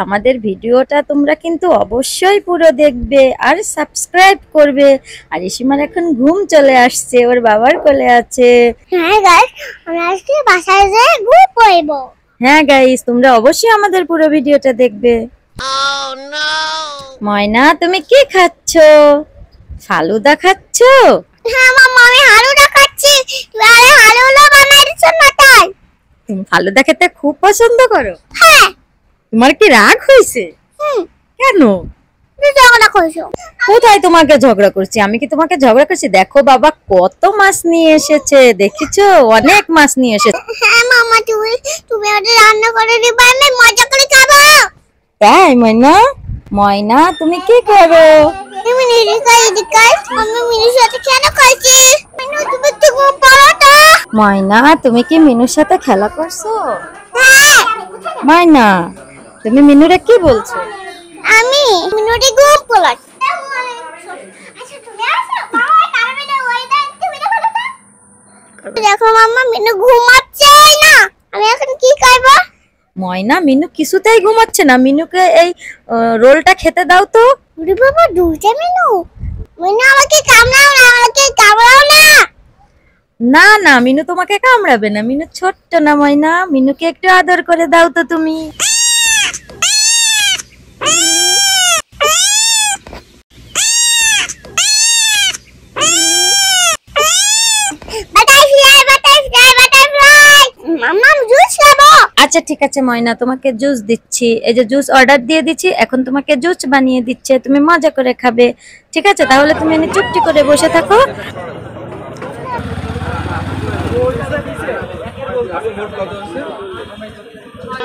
আমাদের ভিডিওটা তোমরা কিন্তু অবশ্যই পুরো দেখবে আর সাবস্ক্রাইব করবে। আর ইসিমার এখন ঘুম চলে আসছে, ওর বাবার কোলে আছে। হ্যাঁ গাইস আমরা আজকে বাসায় যেয়ে ঘুম পড়বো। হ্যাঁ গাইস তোমরা অবশ্যই আমাদের পুরো ভিডিওটা দেখবে। ময়না তুমি কি খাচ্ছো? ফালুদা খাচ্ছো? হ্যাঁ মামা আমি হালুয়া খাচ্ছি। তুমি আরে হালুয়া বানাই দিছো না তাই? তুমি ফালুদা খেতে খুব পছন্দ করো? হ্যাঁ। তোমার কি রাগ হয়েছে? কেন? তুমি ঝগড়া করছো। কোথায় তোমাকে ঝগড়া করছি? আমি কি তোমাকে ঝগড়া করছি? দেখো বাবা কত মাছ নিয়ে এসেছে, দেখেছো অনেক মাছ নিয়ে এসেছে। হ্যাঁ মামা তুমি ওটা রান্না করে দিবা, আমি মজা করে খাবো। তাই ময়না? ময়না তুমি কি করো? তুমি এদিকে আমি মিনুর সাথে খেলা করছি। মিনু তুমি তো ঘুম পাড়ো তো। ময়না তুমি কি মিনুর সাথে খেলা করছো? হ্যাঁ ময়না তুমি মিনুরে কি বলছো? আমি মিনুরে ঘুম পাড়াচ্ছি। আচ্ছা তুমি আসো মামা কারণে ওই দেন তুমি দেখো মামা মিনু ঘুমাচ্ছে না। আমি এখন কি করব? ময়না মিনু কিছুতেই ঘুমাচ্ছে না, মিনুকে এই রোলটা খেতে দাও তো। ওরে বাবা দুইটা মিনু। মিনু আমাকে কামড়াও না, আমাকে কামড়াও না। না না মিনু তোমাকে কামড়াবে না, মিনু ছোট্ট না ময়না, মিনুকে একটু আদর করে দাও তো তুমি। বাটারফ্লাই মাম্মা জুস খাবো। আচ্ছা ঠিক আছে ময়না তোমাকে জুস দিচ্ছি, এই যে জুস অর্ডার দিয়ে দিচ্ছি, এখন তোমাকে জুস বানিয়ে দিচ্ছে, তুমি মজা করে খাবে। ঠিক আছে তাহলে তুমি এনে চুপটি করে বসে থাকো।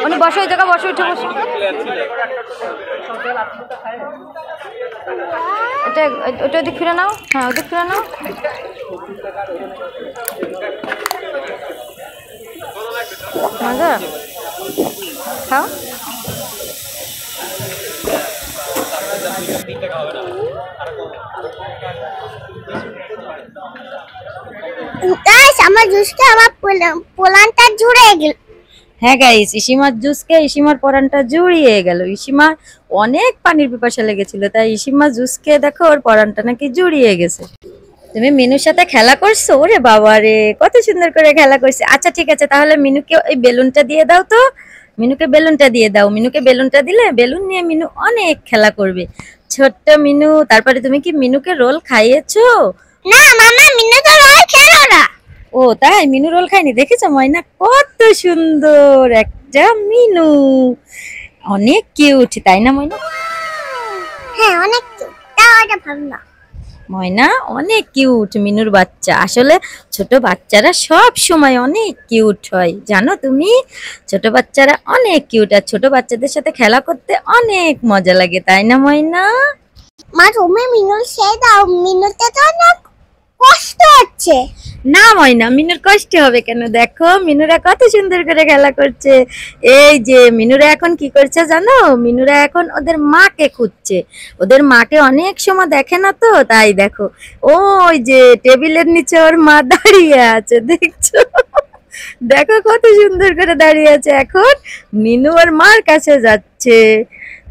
উনি বসে, ওই জায়গা বসে, উঠে বসে। এটা ওটা ওদিক ফিরে নাও, হ্যাঁ ওদিক ফিরে নাও। মজা খাও। গাইস আমার জুসটা আমার পোলানটা জুড়ে গেল। হ্যাঁ গাইস, ইসিমার জুসকে ইসিমার পরানটা জুড়িয়ে গেল। ইসিমার অনেক পানির পিপাসা লেগেছিল, তাই ইসিমার জুসকে দেখো ওর পরানটা নাকি জুড়িয়ে গেছে। তুমি মিনুর সাথে খেলা করছো? ওরে বাবা রে, কত সুন্দর করে খেলা করছে। আচ্ছা ঠিক আছে, তাহলে মিনুকে ওই বেলুনটা দিয়ে দাও তো। মিনুকে বেলুনটা দিয়ে দাও। মিনুকে বেলুনটা দিলে বেলুন নিয়ে মিনু অনেক খেলা করবে। ছোট্ট মিনু। তারপরে তুমি কি মিনুকে রোল খাইয়েছো? না মামা, মিনু তো রোল খেলো না। ও তাই, মিনু রোল খায়নি? দেখেছো ময়না, কত সুন্দর একটা মিনু, অনেক কিউট, তাই না ময়না? হ্যাঁ অনেক কিউট, তাও এটা ভালো না। ময়না অনেক কিউট মিনুর বাচ্চা। আসলে ছোট বাচ্চারা সব সময় অনেক কিউট হয়, জানো তুমি? ছোট বাচ্চারা অনেক কিউট, আর ছোট বাচ্চাদের সাথে খেলা করতে অনেক মজা লাগে, তাই না ময়না? মা তুমি মিনুর সেই দাও, মিনুতে তো অনেক কষ্ট হচ্ছে। না ময়না, মিনুর কষ্ট হবে কেন? দেখো মিনুরা কত সুন্দর করে খেলা করছে। এই যে মিনুরা এখন কি করছে জানো? মিনুরা এখন ওদের মাকে খুঁজছে। ওদের মাকে অনেক সময় দেখে না তো, তাই দেখো ওই যে টেবিলের নিচে ওর মা দাঁড়িয়ে আছে, দেখছো? দেখো কত সুন্দর করে দাঁড়িয়ে আছে। এখন মিনু ওর মার কাছে যাচ্ছে,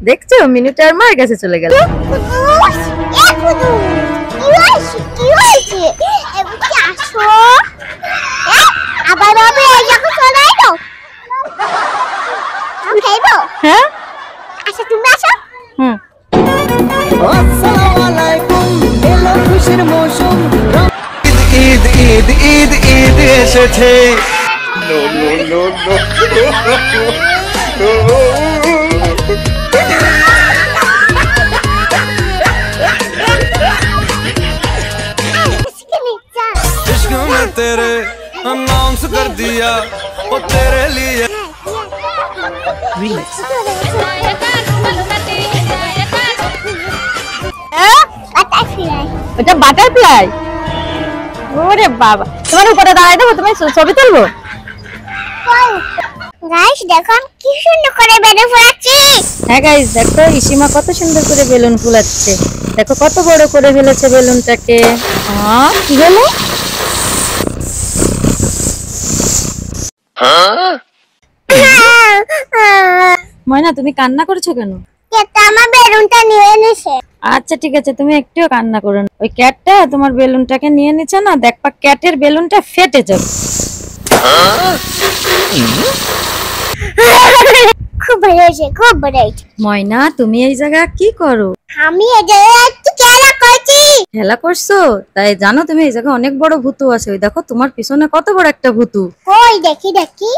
দেখছো? মিনুটা আর মার কাছে চলে গেল। আবার বাবা এই জায়গা চলে আইলো। আমি খাইবো। হ্যাঁ আচ্ছা তুমি আসো। হুম। আসসালামু আলাইকুম, এলো খুশির মৌসুম। ঈদ ঈদ ঈদ ঈদ এসেছে। इश्क में तेरे अनाउंस कर दिया वो तेरे लिए। ওটা বাটারফ্লাই? ওরে বাবা, তোমার উপরে দাঁড়াই দেবো, তুমি ছবি তুলবো? গাইস দেখো কি সুন্দর করে বেলুন ফোলাচ্ছি। হ্যাঁ গাইস দেখো, ইসিমা কত সুন্দর করে বেলুন ফুলাচ্ছে। দেখো কত বড় করে ফেলেছে বেলুনটাকে। কি হলো? ময়না তুমি কান্না করছো কেন? এটা আমার বেলুনটা নিয়ে নিছে। আচ্ছা ঠিক আছে, তুমি একটুও কান্না করো না। ওই ক্যাটটা তোমার বেলুনটাকে নিয়ে নিচ্ছে না, দেখবা ক্যাটের বেলুনটা ফেটে যাবে। খুব ভালো হয়েছে, খুব ভালো হয়েছে। ময়না তুমি এই জায়গা কি করো? আমি এই জায়গায় একটু খেলা করছি। খেলা করছো? তাই জানো তুমি এই জায়গায় অনেক বড় ভূতু আছে। ওই দেখো তোমার পিছনে কত বড় একটা ভূতু। ওই দেখি দেখি।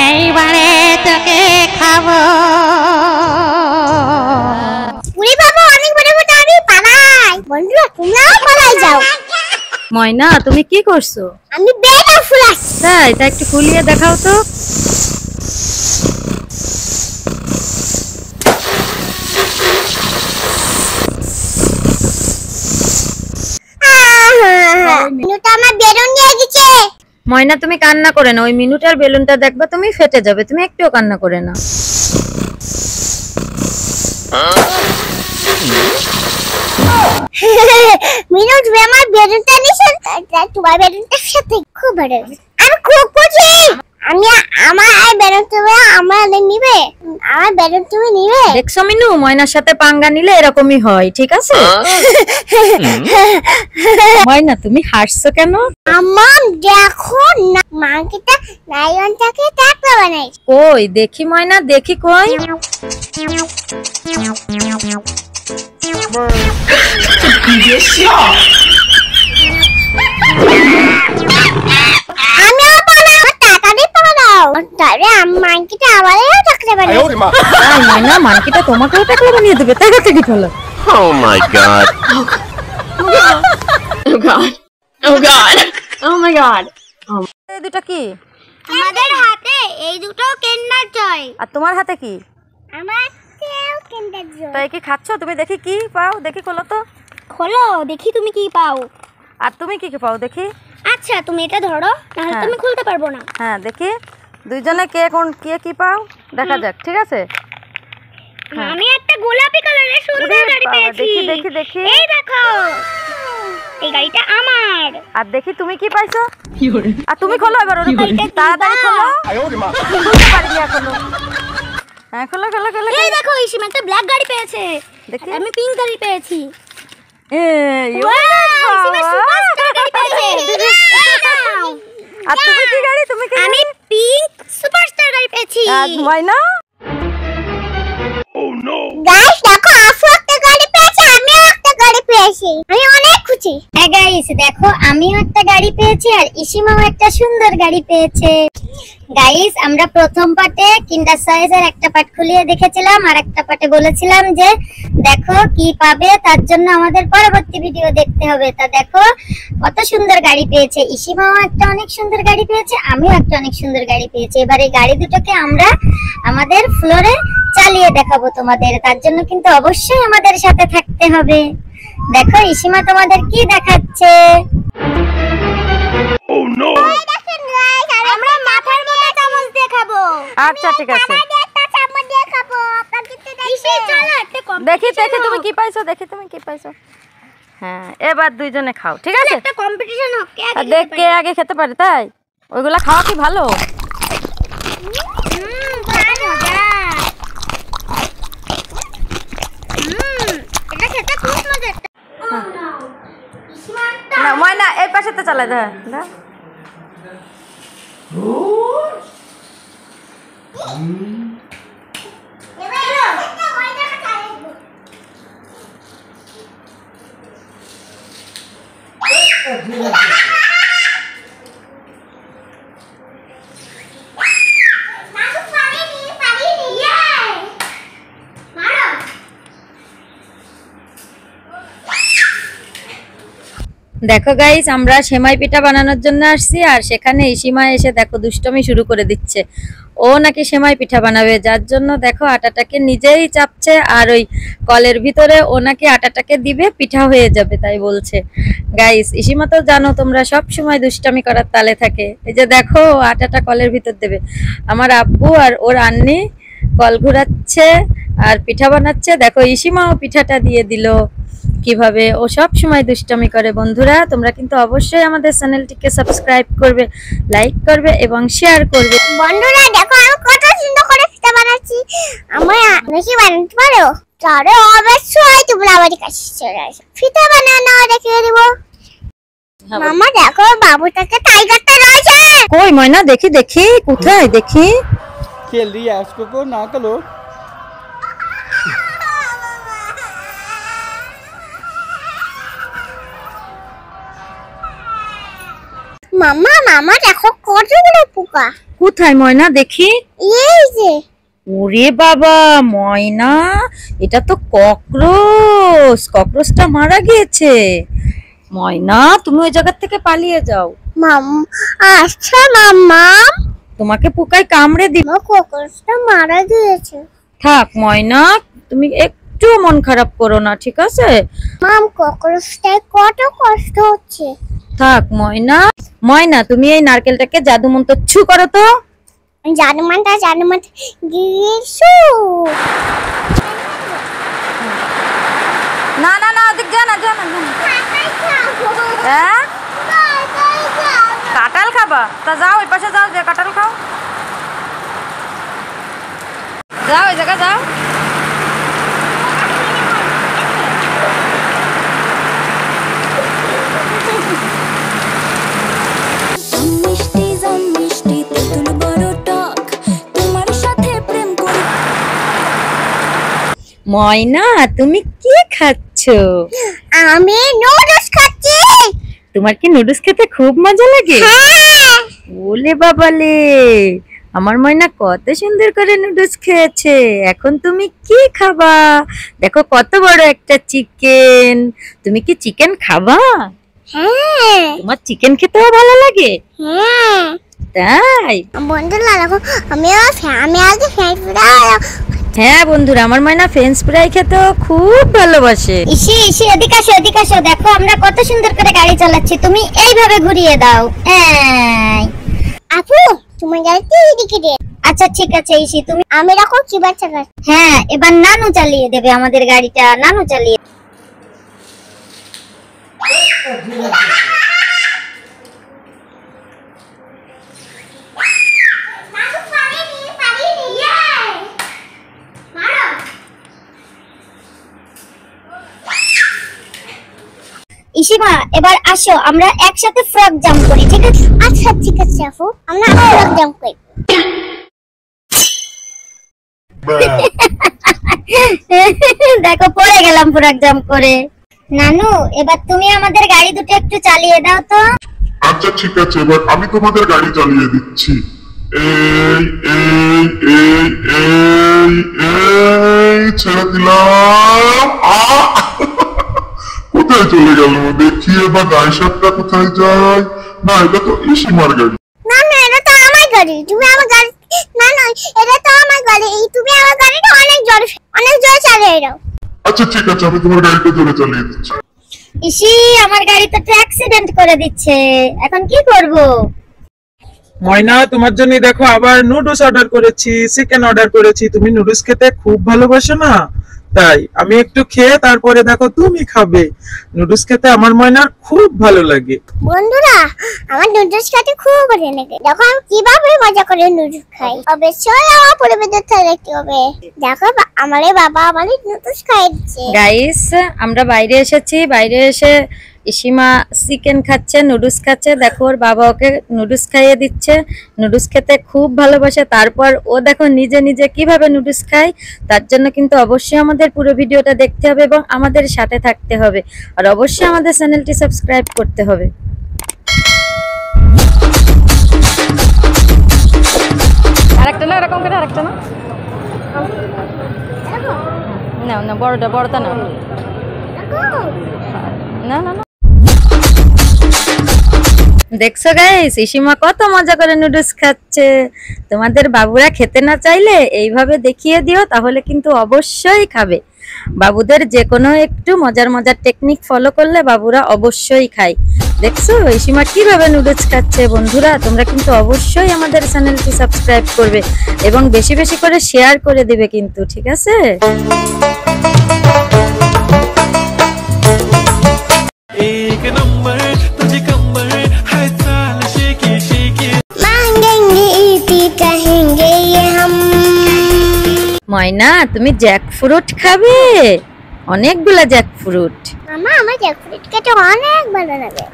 এইবারে তোকে খাবো। উড়ি বাবা, অনেক বড় বড়, আমি পালাই। বন্ধুরা তোমরাও পালাই যাও। ময়না তুমি কি করছো? আমি বেলুন ফুলাচ্ছি। তাই একটু ফুলিয়ে দেখাও তো। মিনুটা আমার বেলুন নিয়ে গেছে। ময়না তুমি কান্না করে না, ওই মিনুটার বেলুনটা দেখবা তুমি ফেটে যাবে, তুমি একটুও কান্না করে না। মিনু তুমি আমার বেলুনটা নিছো, তোমার বেলুনটার সাথে খুব ভালো হয়েছে। আমি খুব খুশি। আমি আমার বেলুন তুমি আমার নিবে, আমার বেলুন তুমি নিবে। দেখছো মিনু, ময়নার সাথে পাঙ্গা নিলে এরকমই হয়, ঠিক আছে? ময়না তুমি হাসছো কেন? আমার দেখো না, মাংকিটা লায়নটাকে টাকলা বানাইছে। কই দেখি ময়না, দেখি কই। আমিও বানাবো, তাড়াতাড়ি বানাও। তাহলে মাংকিটা আমারও টাকলা বানাইছে। ময়না মানকিটা তোমাকেও টাকলা বানিয়ে দেবে, তাড়াতাড়ি ফেলো। Oh my god. এই দুটা কি? আমাদের হাতে এই দুটো কিন্ডার জয়। আর তোমার হাতে কি? আমার হাতেও কিন্ডার জয়। তাই কি খাচ্ছ তুমি? দেখি কি পাও, দেখি খোলো তো। খোলো দেখি তুমি কি পাও। আর তুমি কি কি পাও দেখি? আচ্ছা তুমি এটা ধরো, তাহলে হ্যাঁ। তুমি খুলতে পারবো না। হ্যাঁ দেখি দুইজনে কে কোন কে কি পাও দেখা যাক, ঠিক আছে? হ্যাঁ। আমি একটা গোলাপি কালারের সুন্দর ওরে গাড়ি বাবা, পেয়েছি। দেখি দেখি দেখি। এই দেখো, এই গাড়িটা আমার। আর দেখি তুমি কি পাইছো? আর তুমি খোলো এবার, ওরে এটা তাড়াতাড়ি দিবা। খোলো। খুলতে পারিনি এখনো। হ্যাঁ খোলো খোলো খোলো। এই দেখো ইসিমা তো ব্ল্যাক গাড়ি পেয়েছে, দেখি। আমি পিঙ্ক গাড়ি পেয়েছি। এই ওয়াও, ইসিমা সুপারস্টার গাড়ি পেয়েছে। এই নাও। আর তুমি কি গাড়ি? তুমি কি? আমি পিঙ্ক সুপারস্টার গাড়ি পেয়েছি। আজ ময়না গাইস দেখো, আফু একটা গাড়ি পেয়েছে, আমিও একটা গাড়ি পেয়েছি। আমি অনেক খুশি। হ্যাঁ গাইস দেখো, আমিও একটা গাড়ি পেয়েছি আর ইসিমাও একটা সুন্দর গাড়ি পেয়েছে। গাইস আমরা প্রথম পার্টে কিন্ডার সাইজের একটা পার্ট খুলিয়ে দেখেছিলাম, আর একটা পার্টে বলেছিলাম যে দেখো কি পাবে, তার জন্য আমাদের পরবর্তী ভিডিও দেখতে হবে। তা দেখো কত সুন্দর গাড়ি পেয়েছে, ইসিমাও একটা অনেক সুন্দর গাড়ি পেয়েছে, আমিও একটা অনেক সুন্দর গাড়ি পেয়েছি। এবার এই গাড়ি দুটোকে আমরা আমাদের ফ্লোরে চালিয়ে দেখাবো তোমাদের, তার জন্য কিন্তু অবশ্যই আমাদের সাথে থাকতে হবে। দেখো ইসিমা তোমাদের কি দেখাচ্ছে। আমরা মাথার মতো চামচ দিয়ে খাবো। আচ্ছা ঠিক আছে, একটা চামচ দিয়ে খাবো। আপনাকে তো দেখি, চলো একটা দেখি দেখি তুমি কি পাইছো, দেখি তুমি কি পাইছো। হ্যাঁ এবার দুইজনে খাও, ঠিক আছে? একটা কম্পিটিশন হোক, কে আর আগে দেখ কে আগে খেতে পারে, তাই ওইগুলা খাওয়া কি ভালো? ভালো মজা। এটা খেতে খুব মজা। না ময়না এই পাশেতে চালা দে দা। দেখো গাইস, আমরা সেমাই পিঠা বানানোর জন্য আসছি, আর সেখানে ইসিমা এসে দেখো দুষ্টমি শুরু করে দিচ্ছে। ও নাকি সেমাই পিঠা বানাবে, যার জন্য দেখো আটাটাকে নিজেই চাপছে, আর ওই কলের ভিতরে ও নাকি আটাটাকে দিবে, পিঠা হয়ে যাবে তাই বলছে। গাইস ইসিমা তো জানো তোমরা সব সময় দুষ্টামি করার তালে থাকে। এই যে দেখো ও আটাটা কলের ভিতর দেবে। আমার আব্বু আর ওর আন্নি কল ঘুরাচ্ছে আর পিঠা বানাচ্ছে। দেখো ইসিমাও পিঠাটা দিয়ে দিল। কিভাবে ও সব সময় দুষ্টামি করে। বন্ধুরা তোমরা কিন্তু অবশ্যই আমাদের চ্যানেলটিকে সাবস্ক্রাইব করবে, লাইক করবে এবং শেয়ার করবে। বন্ধুরা দেখো আমি কত সুন্দর করে পিঠা বানাচ্ছি। আমি বেশি বানাতে পারো, তাহলে অবশ্যই তোমরা আমার কাছে চলে আসো, পিঠা বানানো দেখিয়ে দিব। মামা দেখো বাবুটাকে টাইগারটা রয়েছে। কই ময়না? দেখি দেখি কোথায় দেখি। खेल रही है उसको को ना करो। মামা মামা দেখো কতগুলো পোকা। কোথায় ময়না? দেখি। এই যে ওরে বাবা ময়না, এটা তো ককরোচ। ককরোচটা মারা গিয়েছে। ময়না তুমি ওই জায়গা থেকে পালিয়ে যাও। আচ্ছা মামা, তোমাকে পোকায় কামড়ে দিল। আমার ককরোচটা মারা গিয়েছে। থাক ময়না, তুমি একটু মন খারাপ করো না, ঠিক আছে? মাম ককরোচটায় কত কষ্ট হচ্ছে। থাক ময়না। ময়না তুমি এই নারকেলটাকে জাদু মন্ত্র ছু করো তো। জানুমানটা গিয়েছো। না না না ওদিক যা না, যা না, যা না। হ্যাঁ কাঁঠাল খাবা? তা যাও ওই পাশে যাও, যে কাঁঠাল খাও। যাও ওই জায়গা যাও। ময়না তুমি কি খাচ্ছ? আমি নুডলস খাচ্ছি। তোমার কি নুডলস খেতে খুব মজা লাগে? হ্যাঁ ওলে বাবালে, আমার ময়না কত সুন্দর করে নুডলস খেয়েছে। এখন তুমি কি খাবা? দেখো কত বড় একটা চিকেন। তুমি কি চিকেন খাবা? হ্যাঁ তোমার চিকেন খেতেও ভালো লাগে? হ্যাঁ তাই? বন্ধুরা দেখো আমি আগে ফ্রেঞ্চ ফ্রাই। হ্যাঁ বন্ধুরা, আমার ময়না ফ্রেঞ্চ ফ্রাই খেতেও খুব ভালোবাসে। ইসি ইসি এদিকে আসো দেখো আমরা কত সুন্দর করে গাড়ি চালাচ্ছি, তুমি এইভাবে ঘুরিয়ে দাও। আপু তোমার গাড়িতে এদিকে দে। আচ্ছা ঠিক আছে ইসি, তুমি আমি রাখো কি বাচ্চা গাড়ি। হ্যাঁ এবার নানু চালিয়ে দেবে আমাদের গাড়িটা, নানু চালিয়ে। ইসিমা এবার আসো আমরা একসাথে ফ্রক জাম্প করি, ঠিক আছে? আচ্ছা ঠিক আছে আপু, আমরা ফ্রক জাম্প করি। দেখো পড়ে গেলাম ফ্রক জাম্প করে। নানু এবার তুমি আমাদের গাড়ি দুটো একটু চালিয়ে দাও তো। আচ্ছা ঠিক আছে, এবার আমি তোমাদের গাড়ি চালিয়ে দিচ্ছি। এই এই এই এই এই ছেড়ে দিলাম। কোথায় চলে গেল দেখি, এবার রায়সাদটা কোথায় যায়? না এটা তো ইসিমার গাড়ি। না না এটা তো আমার গাড়ি, তুমি আমার গাড়ি। না না এটা তো আমার গাড়ি, তুমি আমার গাড়িটা অনেক জোরে চালিয়ে দাও। আচ্ছা ঠিক আছে, আমি তোমার গাড়িটা জোরে চালিয়ে দিচ্ছি। ইসি আমার গাড়িটা তো অ্যাক্সিডেন্ট করে দিচ্ছে, এখন কি করব? ময়না তোমার জন্য দেখো আবার নুডলস অর্ডার করেছি, চিকেন অর্ডার করেছি। তুমি নুডলস খেতে খুব ভালোবাসো না, তাই আমি একটু খেয়ে তারপরে দেখো তুমি খাবে। নুডলস খেতে আমার ময়নার খুব ভালো লাগে। বন্ধুরা আমার নুডলস খেতে খুব ভালো লাগে, দেখো আমি কিভাবে মজা করে নুডলস খাই। অবশ্যই আমার পরিবেশটা দেখতে হবে। দেখো আমার বাবা আমাদের নুডলস খাই দিচ্ছে। গাইস আমরা বাইরে এসেছি, বাইরে এসে ইসিমা চিকেন খাচ্ছে, নুডলস খাচ্ছে। দেখো ওর বাবা ওকে নুডলস খাইয়ে দিচ্ছে, নুডলস খেতে খুব ভালোবাসে। তারপর ও দেখো নিজে নিজে কিভাবে নুডলস খায়। তার জন্য কিন্তু অবশ্যই আমাদের পুরো ভিডিওটা দেখতে হবে এবং আমাদের সাথে থাকতে হবে, আর অবশ্যই আমাদের চ্যানেলটি সাবস্ক্রাইব করতে হবে। আরেকটা না, এরকম করে আরেকটা না, না না বড়টা না, না না না। দেখছো গাইস ইসিমা কত মজা করে নুডলস খাচ্ছে। তোমাদের বাবুরা খেতে না চাইলে এইভাবে দেখিয়ে দিও, তাহলে কিন্তু অবশ্যই খাবে। বাবুদের যে কোনো একটু মজার টেকনিক ফলো করলে বাবুরা অবশ্যই খায়। দেখছো ইসিমা কিভাবে নুডলস খাচ্ছে। বন্ধুরা তোমরা কিন্তু অবশ্যই আমাদের চ্যানেলটি সাবস্ক্রাইব করবে এবং বেশি বেশি করে শেয়ার করে দিবে কিন্তু, ঠিক আছে? एक नंबर तुझे कंबर है चाल शेकी शेकी मांगेंगे इति कहेंगे ये हम। ময়না তুমি জ্যাকফ্রুট খাবে? অনেকগুলা জ্যাকফ্রুট। মামা আমার জ্যাকফ্রুট খেতে অনেক ভালো লাগে।